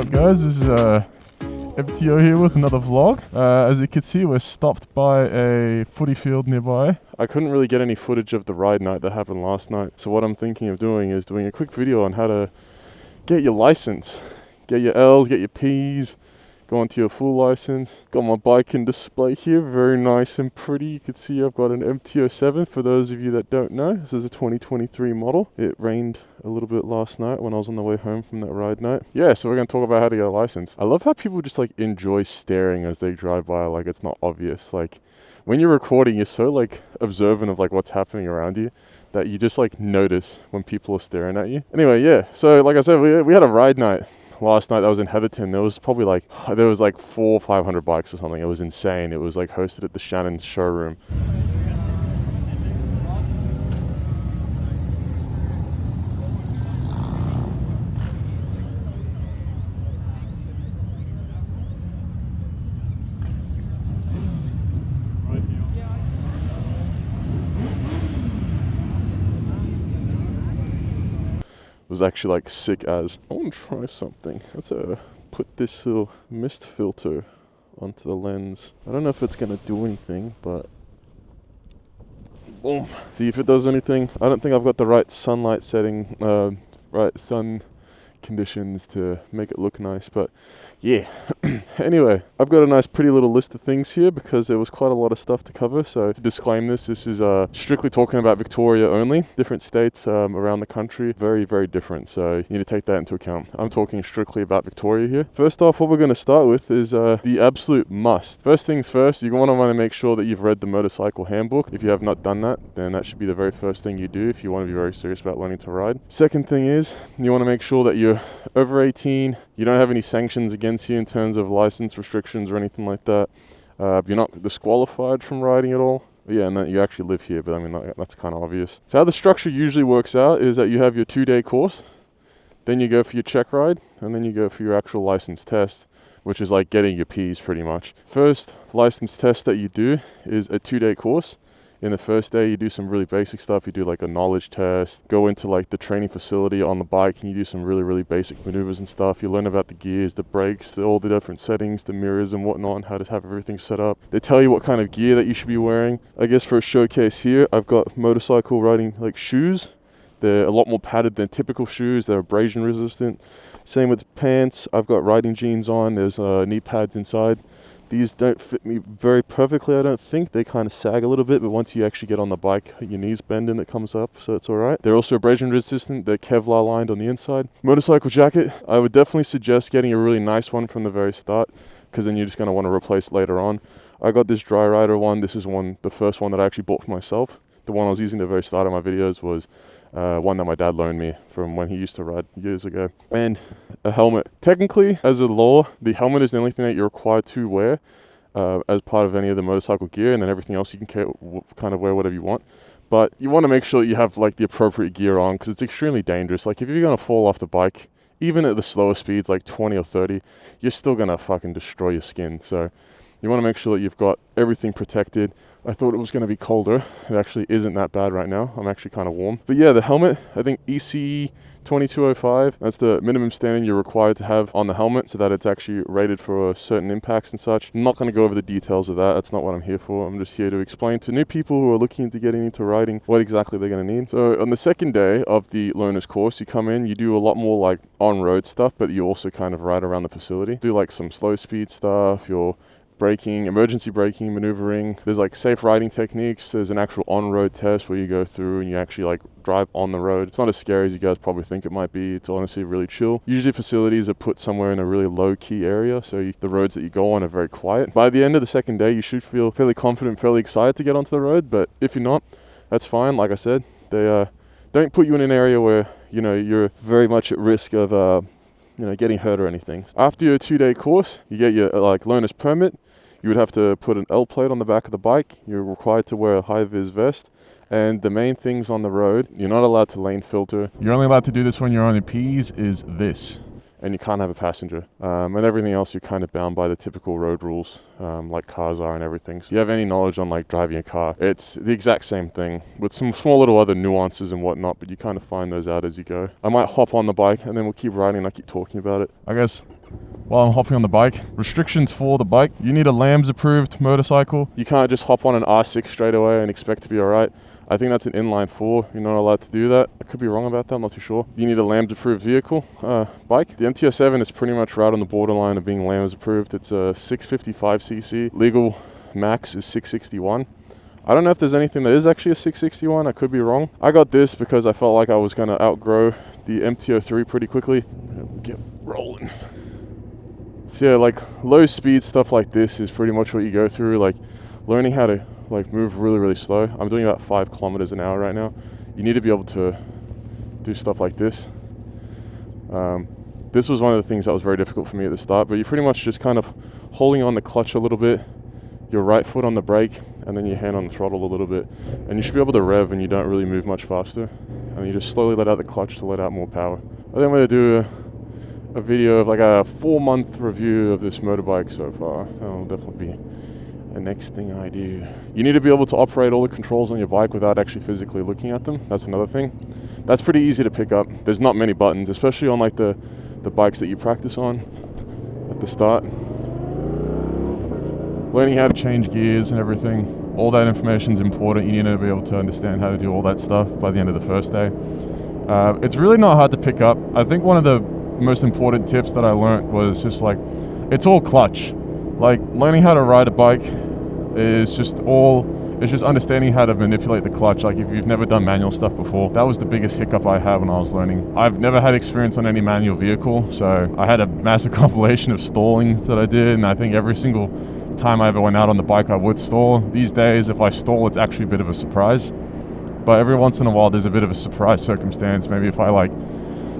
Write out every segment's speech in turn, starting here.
What up guys, this is MTO here with another vlog. As you can see, we're stopped by a footy field nearby. I couldn't really get any footage of the ride night that happened last night, so what I'm thinking of doing is doing a quick video on how to get your license. Get your L's, get your P's, go onto your full license. Got my bike in display here, very nice and pretty. You can see I've got an MT-07 for those of you that don't know. This is a 2023 model. It rained a little bit last night when I was on the way home from that ride night. Yeah, so we're going to talk about how to get a license. I love how people just like enjoy staring as they drive by, like it's not obvious. Like when you're recording, you're so like observant of like what's happening around you that you just like notice when people are staring at you. Anyway, yeah, so like I said, we had a ride night last night that was in Heatherton. There was probably like 400 or 500 bikes or something. It was insane. It was like hosted at the Shannon showroom. Was actually like sick as. I want to try something. Let's put this little mist filter onto the lens. I don't know if it's gonna do anything, but boom. See if it does anything. I don't think I've got the right sunlight setting, right sun conditions to make it look nice, but yeah. Anyway, I've got a nice pretty little list of things here because there was quite a lot of stuff to cover. So to disclaim this is strictly talking about Victoria only. Different states around the country, very, very different. So you need to take that into account. I'm talking strictly about Victoria here. First off, what we're going to start with is the absolute must. First things first, you want to make sure that you've read the motorcycle handbook. If you have not done that, then that should be the very first thing you do if you want to be very serious about learning to ride. Second thing is, you want to make sure that you're over 18, you don't have any sanctions against you in terms of license restrictions or anything like that. You're not disqualified from riding at all. But yeah, and that you actually live here, but I mean, that's kind of obvious. So how the structure usually works out is that you have your 2-day course, then you go for your check ride, and then you go for your actual license test, which is like getting your P's pretty much. First license test that you do is a 2-day course. In the first day, you do some really basic stuff. You do like a knowledge test, go into like the training facility on the bike, and you do some really, really basic maneuvers and stuff. You learn about the gears, the brakes, all the different settings, the mirrors and whatnot, and how to have everything set up. They tell you what kind of gear that you should be wearing. I guess for a showcase here, I've got motorcycle riding like shoes. They're a lot more padded than typical shoes. They're abrasion resistant. Same with pants. I've got riding jeans on. There's knee pads inside. These don't fit me very perfectly, I don't think. They kind of sag a little bit, but once you actually get on the bike, your knees bend and it comes up, so it's all right. They're also abrasion resistant. They're Kevlar lined on the inside. Motorcycle jacket, I would definitely suggest getting a really nice one from the very start, because then you're just going to want to replace later on. I got this Dry Rider one. This is the first one that I actually bought for myself. The one I was using at the very start of my videos was one that my dad loaned me from when he used to ride years ago. And a helmet. Technically, as a law, the helmet is the only thing that you're required to wear as part of any of the motorcycle gear, and then everything else you can kind of wear whatever you want. But you want to make sure that you have like the appropriate gear on, because it's extremely dangerous. Like if you're going to fall off the bike, even at the slower speeds, like 20 or 30, you're still going to fucking destroy your skin. So you want to make sure that you've got everything protected. I thought it was going to be colder. It actually isn't that bad right now. I'm actually kind of warm. But yeah, the helmet, I think ECE 2205, that's the minimum standard you're required to have on the helmet so that it's actually rated for certain impacts and such. I'm not going to go over the details of that. That's not what I'm here for. I'm just here to explain to new people who are looking into getting into riding what exactly they're going to need. So on the second day of the learner's course, you come in, you do a lot more like on-road stuff, but you also kind of ride around the facility. Do like some slow speed stuff, your braking, emergency braking, maneuvering. There's like safe riding techniques. There's an actual on-road test where you go through and you actually like drive on the road. It's not as scary as you guys probably think it might be. It's honestly really chill. Usually facilities are put somewhere in a really low-key area, so the roads that you go on are very quiet. By the end of the second day, you should feel fairly confident, fairly excited to get onto the road, but if you're not, that's fine. Like I said, they don't put you in an area where, you know, you're very much at risk of getting hurt or anything. After your 2-day course, you get your like learner's permit. You would have to put an L plate on the back of the bike. You're required to wear a high-vis vest. And the main things on the road, you're not allowed to lane filter. You're only allowed to do this when you're on your P's, is this. And you can't have a passenger. And everything else, you're kind of bound by the typical road rules, like cars are and everything. So if you have any knowledge on like driving a car, it's the exact same thing with some small little other nuances and whatnot, but you kind of find those out as you go. I might hop on the bike and then we'll keep riding and I keep talking about it. I guess while I'm hopping on the bike. Restrictions for the bike: you need a LAMS approved motorcycle. You can't just hop on an R6 straight away and expect to be alright. I think that's an inline 4. You're not allowed to do that. I could be wrong about that, I'm not too sure. You need a LAMS approved vehicle, bike. The MT-07 is pretty much right on the borderline of being LAMS approved. It's a 655cc. Legal max is 661. I don't know if there's anything that is actually a 661. I could be wrong. I got this because I felt like I was going to outgrow the MT-03 pretty quickly. Get rolling. So yeah, like low speed stuff like this is pretty much what you go through. Like learning how to like move really slow. I'm doing about 5 kilometers an hour right now. You need to be able to do stuff like this. This was one of the things that was very difficult for me at the start, but you're pretty much just kind of holding on the clutch a little bit, your right foot on the brake, and then your hand on the throttle a little bit. And you should be able to rev and you don't really move much faster. And you just slowly let out the clutch to let out more power. I think I'm going to do a video of like a 4-month review of this motorbike so far. That'll definitely be the next thing I do. You need to be able to operate all the controls on your bike without actually physically looking at them. That's another thing. That's pretty easy to pick up. There's not many buttons, especially on like the bikes that you practice on at the start. Learning how to change gears and everything, all that information is important. You need to be able to understand how to do all that stuff by the end of the first day. It's really not hard to pick up. I think one of the most important tips that I learned was just like, it's all clutch. Like learning how to ride a bike is just understanding how to manipulate the clutch. Like if you've never done manual stuff before, that was the biggest hiccup I had when I was learning. I've never had experience on any manual vehicle, so I had a massive compilation of stalling that I did, and I think every single time I ever went out on the bike I would stall. These days if I stall it's actually a bit of a surprise, but every once in a while there's a bit of a surprise circumstance. Maybe if I like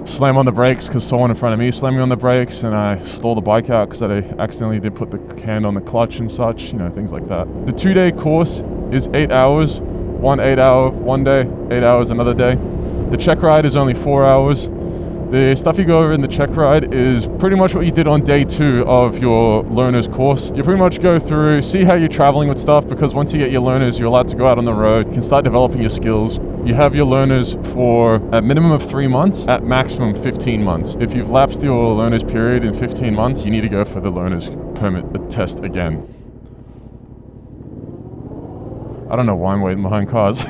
slam on the brakes because someone in front of me slammed me on the brakes, and I stall the bike out because I accidentally did put the hand on the clutch and such, you know, things like that. The 2-day course is 8 hours, 1 8-hour one day, 8 hours another day. The check ride is only 4 hours. The stuff you go over in the check ride is pretty much what you did on day 2 of your learner's course. You pretty much go through, see how you're traveling with stuff, because once you get your learners, you're allowed to go out on the road, you can start developing your skills. You have your learners for a minimum of 3 months, at maximum 15 months. If you've lapsed your learner's period in 15 months, you need to go for the learner's permit test again. I don't know why I'm waiting behind cars.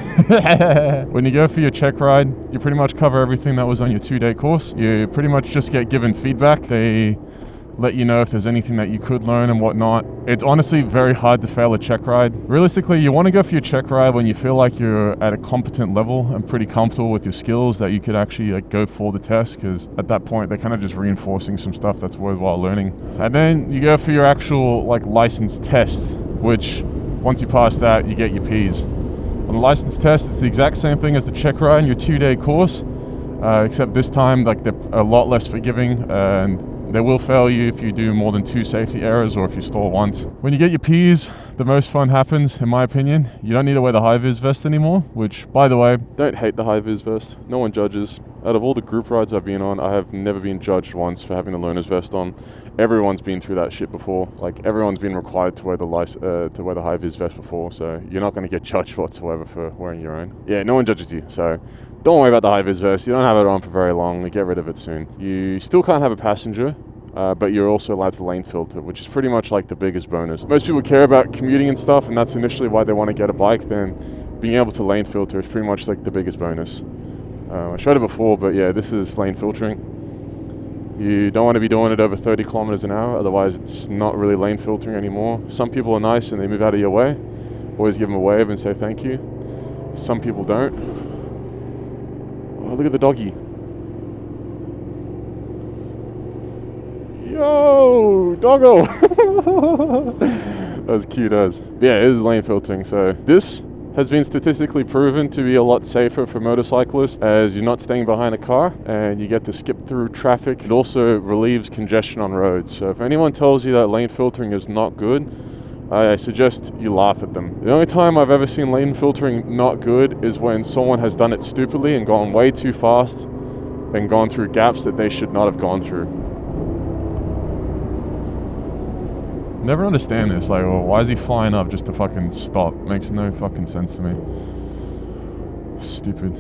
When you go for your check ride, you pretty much cover everything that was on your 2-day course. You pretty much just get given feedback. They let you know if there's anything that you could learn and whatnot. It's honestly very hard to fail a check ride. Realistically, you want to go for your check ride when you feel like you're at a competent level and pretty comfortable with your skills that you could actually like go for the test, because at that point they're kind of just reinforcing some stuff that's worthwhile learning. And then you go for your actual like license test, which once you pass that, you get your Ps. On the license test, it's the exact same thing as the check ride in your 2-day course, except this time like they're a lot less forgiving, and they will fail you if you do more than 2 safety errors or if you stall once. When you get your Ps, the most fun happens, in my opinion. You don't need to wear the high-vis vest anymore, which, by the way, don't hate the high-vis vest. No one judges. Out of all the group rides I've been on, I have never been judged once for having the learner's vest on. Everyone's been through that shit before. Like, everyone's been required to wear the high-vis vest before, so you're not going to get judged whatsoever for wearing your own. Yeah, no one judges you, so don't worry about the high-vis vest. You don't have it on for very long. You get rid of it soon. You still can't have a passenger, but you're also allowed to lane filter, which is pretty much like the biggest bonus. Most people care about commuting and stuff, and that's initially why they want to get a bike. Then being able to lane filter is pretty much like the biggest bonus. I showed it before, but yeah, this is lane filtering. You don't want to be doing it over 30 kilometers an hour, otherwise it's not really lane filtering anymore. Some people are nice and they move out of your way. Always give them a wave and say thank you. Some people don't. Oh, look at the doggy. Yo, doggo! That's cute as. Yeah, it is lane filtering. So this has been statistically proven to be a lot safer for motorcyclists, as you're not staying behind a car and you get to skip through traffic. It also relieves congestion on roads. So if anyone tells you that lane filtering is not good, I suggest you laugh at them. The only time I've ever seen lane filtering not good is when someone has done it stupidly and gone way too fast and gone through gaps that they should not have gone through. Never understand this, like, well, why is he flying up just to fucking stop? Makes no fucking sense to me. Stupid.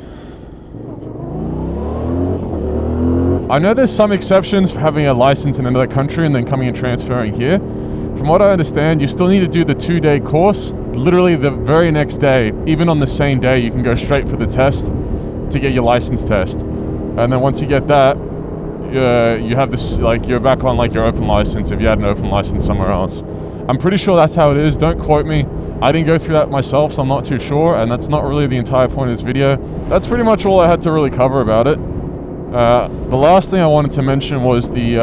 I know there's some exceptions for having a license in another country and then coming and transferring here. From what I understand, you still need to do the 2-day course. Literally the very next day, even on the same day, you can go straight for the test to get your license test. And then once you get that, you have this, like, you're back on like your open license if you had an open license somewhere else. I'm pretty sure that's how it is. Don't quote me. I didn't go through that myself, so I'm not too sure, and that's not really the entire point of this video. That's pretty much all I had to really cover about it. The last thing I wanted to mention was the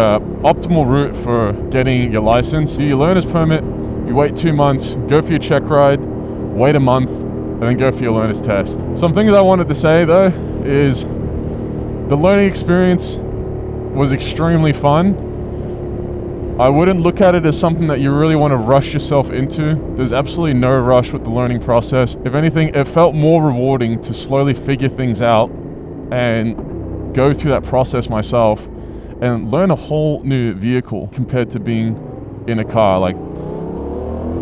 optimal route for getting your license. Do your learner's permit, you wait 2 months, go for your check ride, wait a month, and then go for your learner's test. Some things I wanted to say though is the learning experience was extremely fun. I wouldn't look at it as something that you really want to rush yourself into. There's absolutely no rush with the learning process. If anything, it felt more rewarding to slowly figure things out and go through that process myself and learn a whole new vehicle compared to being in a car. Like,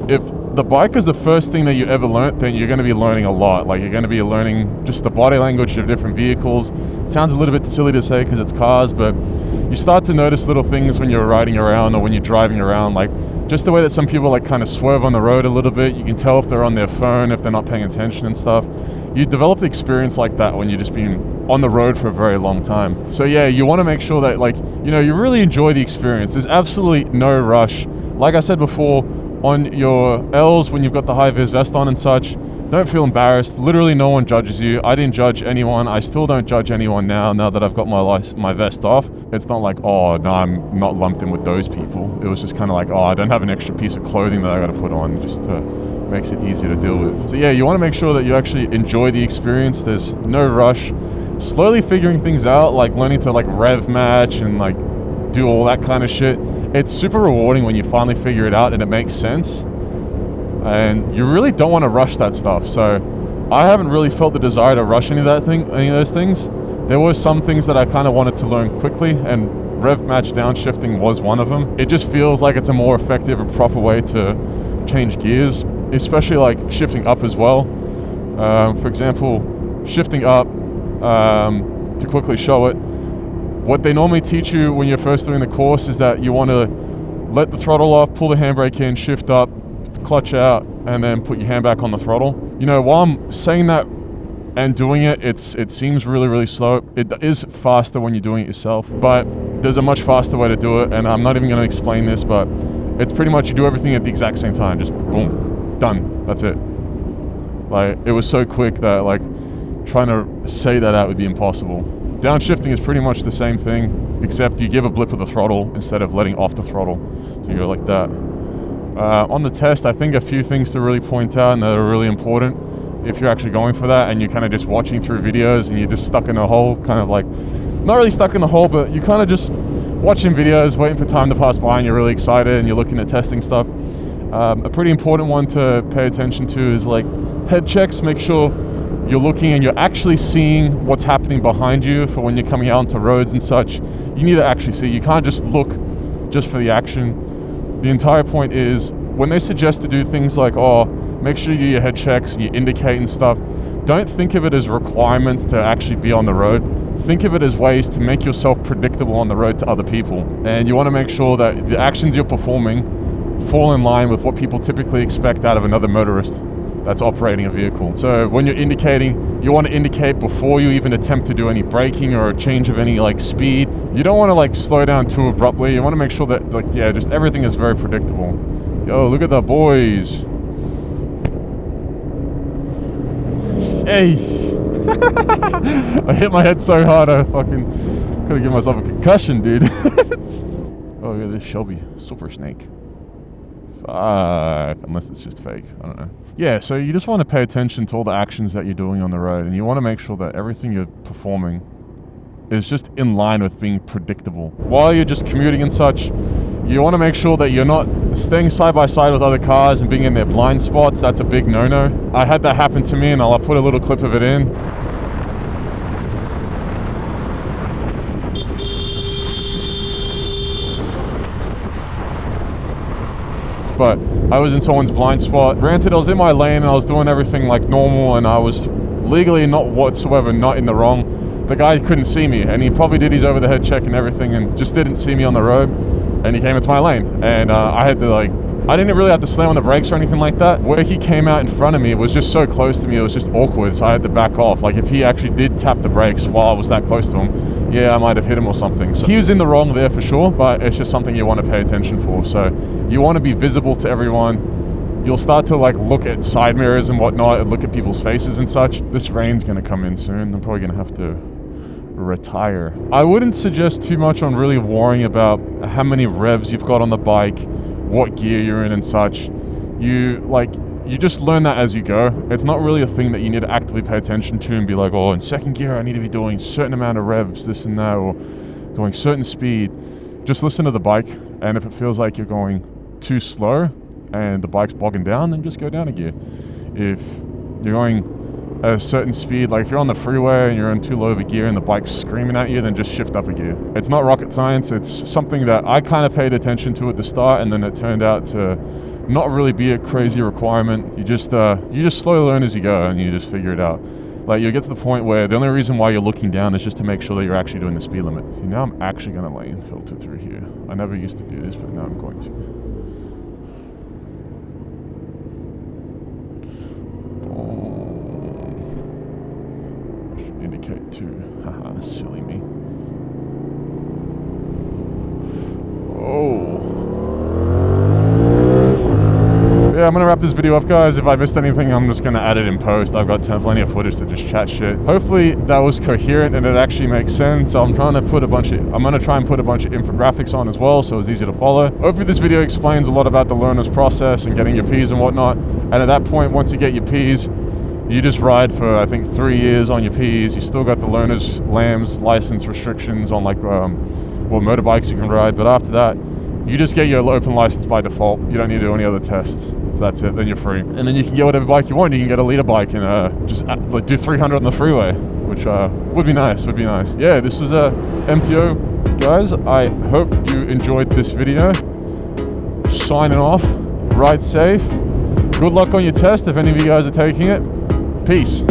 if the bike is the first thing that you ever learnt, then you're going to be learning a lot. Like, you're going to be learning just the body language of different vehicles. It sounds a little bit silly to say because it's cars, but you start to notice little things when you're riding around or when you're driving around, like just the way that some people like kind of swerve on the road a little bit. You can tell if they're on their phone, if they're not paying attention and stuff. You develop the experience like that when you're just being on the road for a very long time. So yeah, you want to make sure that, like, you know, you really enjoy the experience. There's absolutely no rush. Like I said before, on your L's, when you've got the high-vis vest on and such, don't feel embarrassed. Literally no one judges you. I didn't judge anyone. I still don't judge anyone now that I've got my vest off. It's not like, oh, no, I'm not lumped in with those people. It was just kind of like, oh, I don't have an extra piece of clothing that I got to put on, just makes it easier to deal with. So yeah, you want to make sure that you actually enjoy the experience. There's no rush. Slowly figuring things out, like learning to like rev match and like do all that kind of shit. It's super rewarding when you finally figure it out and it makes sense. And you really don't want to rush that stuff. So I haven't really felt the desire to rush any of those things. There were some things that I kind of wanted to learn quickly, and rev match downshifting was one of them. It just feels like it's a more effective and proper way to change gears, especially like shifting up as well. For example, shifting up, to quickly show it, what they normally teach you when you're first doing the course is that you want to let the throttle off, pull the handbrake in, shift up, clutch out, and then put your hand back on the throttle. You know, while I'm saying that and doing it, it seems really, really slow. It is faster when you're doing it yourself, but there's a much faster way to do it, and I'm not even going to explain this, but it's pretty much you do everything at the exact same time. Just boom, done. That's it. Like, it was so quick that like trying to say that out would be impossible. Downshifting is pretty much the same thing, except you give a blip of the throttle instead of letting off the throttle. So you go like that. On the test, I think a few things to really point out and that are really important if you're actually going for that and you're kind of just watching through videos and you're just stuck in a hole, kind of like, not really stuck in the hole, but you're kind of just watching videos, waiting for time to pass by, and you're really excited and you're looking at testing stuff. A pretty important one to pay attention to is like head checks. Make sure you're looking and you're actually seeing what's happening behind you for when you're coming out onto roads and such. You need to actually see. You can't just look just for the action. The entire point is when they suggest to do things like, oh, make sure you do your head checks and you indicate and stuff, don't think of it as requirements to actually be on the road. Think of it as ways to make yourself predictable on the road to other people. And you want to make sure that the actions you're performing fall in line with what people typically expect out of another motorist that's operating a vehicle. So when you're indicating, you want to indicate before you even attempt to do any braking or a change of any like speed. You don't want to like slow down too abruptly. You want to make sure that like, yeah, just everything is very predictable. Yo, look at the boys. Hey. I hit my head so hard I fucking could have given myself a concussion, dude. Oh yeah, this Shelby Super Snake. Fuck, unless it's just fake, I don't know. Yeah, so you just want to pay attention to all the actions that you're doing on the road, and you want to make sure that everything you're performing is just in line with being predictable. While you're just commuting and such, you want to make sure that you're not staying side by side with other cars and being in their blind spots. That's a big no-no. I had that happen to me, and I'll put a little clip of it in. But I was in someone's blind spot. Granted, I was in my lane and I was doing everything like normal and I was legally not whatsoever not in the wrong. the guy couldn't see me, and he probably did his over the head check and everything and just didn't see me on the road, and he came into my lane, and I had to I didn't really have to slam on the brakes or anything like that. Where he came out in front of me was just so close to me, it was just awkward, so I had to back off. Like, if he actually did tap the brakes while I was that close to him, yeah, I might have hit him or something. So he was in the wrong there for sure, but it's just something you want to pay attention for. So you want to be visible to everyone. You'll start to look at side mirrors and whatnot and look at people's faces and such. This rain's going to come in soon. I'm probably going to have to retire. I wouldn't suggest too much on really worrying about how many revs you've got on the bike, what gear you're in and such. You just learn that as you go. It's not really a thing that you need to actively pay attention to and be like, oh, in second gear I need to be doing a certain amount of revs, this and that, or going certain speed. Just listen to the bike, and if it feels like you're going too slow and the bike's bogging down, then just go down a gear. If you're going at a certain speed, like if you're on the freeway and you're in too low of a gear and the bike's screaming at you, then just shift up a gear. It's not rocket science. It's something that I kind of paid attention to at the start, and then it turned out to not really be a crazy requirement. You just slowly learn as you go, and you just figure it out. Like, you'll get to the point where the only reason why you're looking down is just to make sure that you're actually doing the speed limit. See, now I'm actually going to lane filter through here. I never used to do this, but now I'm going to. Indicate 2. Haha, silly me. Oh. Yeah, I'm gonna wrap this video up, guys. If I missed anything, I'm just gonna add it in post. I've got plenty of footage to just chat shit. Hopefully that was coherent and it actually makes sense. So I'm gonna try and put a bunch of infographics on as well, so it's easy to follow. Hopefully this video explains a lot about the learner's process and getting your Ps and whatnot. And at that point, once you get your Ps, you just ride for, I think, 3 years on your Ps. You still got the learner's LAMS license restrictions on motorbikes you can ride. But after that, you just get your open license by default. You don't need to do any other tests. So that's it, then you're free. And then you can get whatever bike you want. You can get a leader bike and just do 300 on the freeway, which would be nice, Yeah, this was MTO, guys. I hope you enjoyed this video. Signing off, ride safe. Good luck on your test if any of you guys are taking it. Peace.